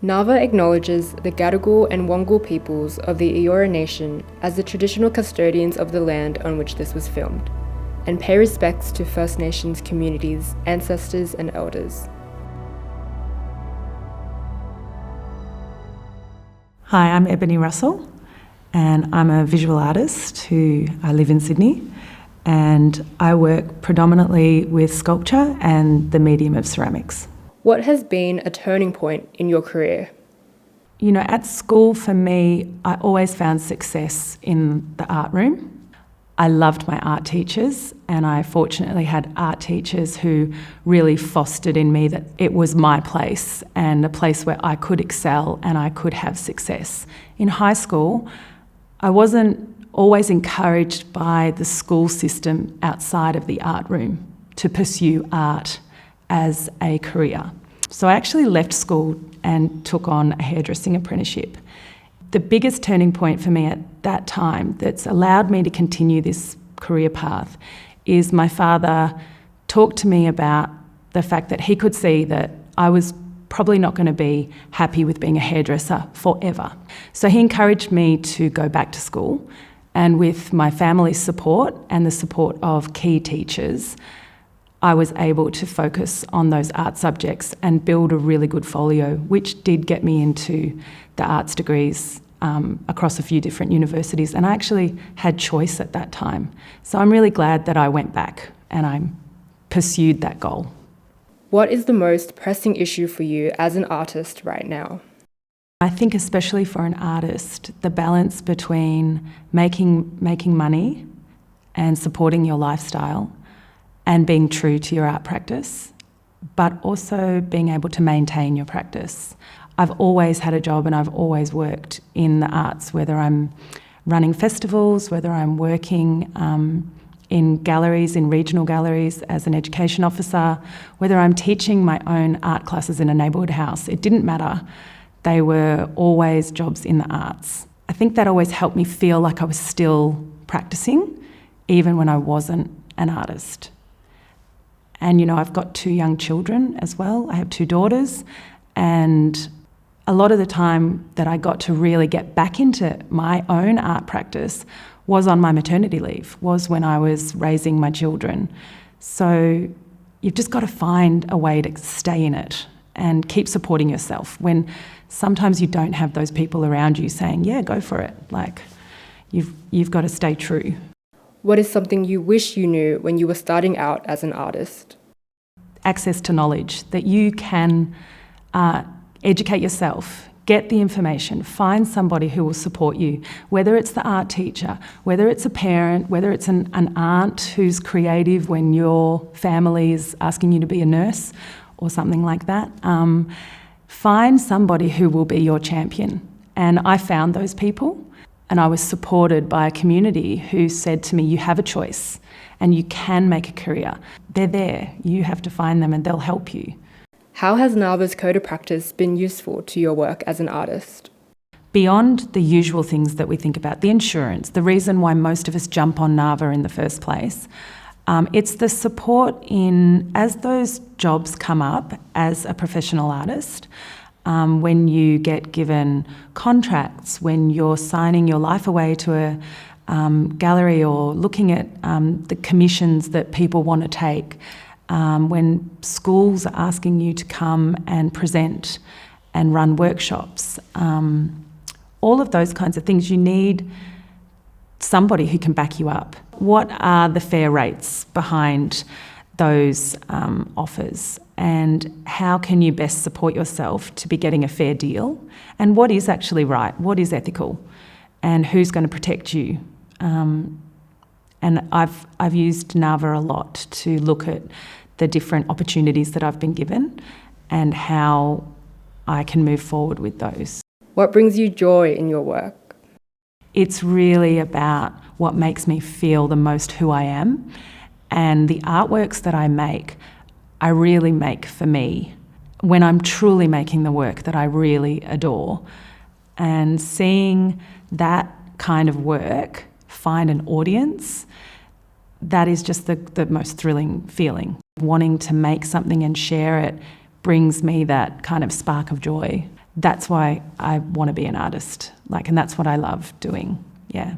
NAVA acknowledges the Gadigal and Wongal peoples of the Eora Nation as the traditional custodians of the land on which this was filmed, and pay respects to First Nations communities, ancestors and elders. Hi, I'm Ebony Russell, and I'm a visual artist I live in Sydney, and I work predominantly with sculpture and the medium of ceramics. What has been a turning point in your career? You know, at school for me, I always found success in the art room. I loved my art teachers, and I fortunately had art teachers who really fostered in me that it was my place and a place where I could excel and I could have success. In high school, I wasn't always encouraged by the school system outside of the art room to pursue art as a career. So I actually left school and took on a hairdressing apprenticeship. The biggest turning point for me at that time that's allowed me to continue this career path is my father talked to me about the fact that he could see that I was probably not going to be happy with being a hairdresser forever. So he encouraged me to go back to school, and with my family's support and the support of key teachers, I was able to focus on those art subjects and build a really good folio, which did get me into the arts degrees across a few different universities. And I actually had choice at that time. So I'm really glad that I went back and I pursued that goal. What is the most pressing issue for you as an artist right now? I think especially for an artist, the balance between making money and supporting your lifestyle and being true to your art practice, but also being able to maintain your practice. I've always had a job and I've always worked in the arts, whether I'm running festivals, whether I'm working in galleries, in regional galleries as an education officer, whether I'm teaching my own art classes in a neighbourhood house. It didn't matter. They were always jobs in the arts. I think that always helped me feel like I was still practicing, even when I wasn't an artist. And, you know, I've got 2 young children as well. I have 2 daughters, and a lot of the time that I got to really get back into my own art practice was on my maternity leave, was when I was raising my children. So you've just got to find a way to stay in it and keep supporting yourself when sometimes you don't have those people around you saying, yeah, go for it. Like, you've got to stay true. What is something you wish you knew when you were starting out as an artist? Access to knowledge, that you can educate yourself, get the information, find somebody who will support you, whether it's the art teacher, whether it's a parent, whether it's an aunt who's creative when your family is asking you to be a nurse or something like that. Find somebody who will be your champion. And I found those people. And I was supported by a community who said to me, you have a choice and you can make a career. They're there. You have to find them and they'll help you. How has NAVA's code of practice been useful to your work as an artist? Beyond the usual things that we think about, the insurance, the reason why most of us jump on NAVA in the first place, it's the support in, as those jobs come up as a professional artist, when you get given contracts, when you're signing your life away to a gallery or looking at the commissions that people want to take, when schools are asking you to come and present and run workshops, all of those kinds of things, you need somebody who can back you up. What are the fair rates behind those offers, and how can you best support yourself to be getting a fair deal, and what is actually right, what is ethical, and who's going to protect you. And I've used NAVA a lot to look at the different opportunities that I've been given and how I can move forward with those. What brings you joy in your work? It's really about what makes me feel the most who I am. And the artworks that I really make for me when I'm truly making the work that I really adore. And seeing that kind of work find an audience, that is just the most thrilling feeling. Wanting to make something and share it brings me that kind of spark of joy that's why I want to be an artist. And that's what I love doing. Yeah.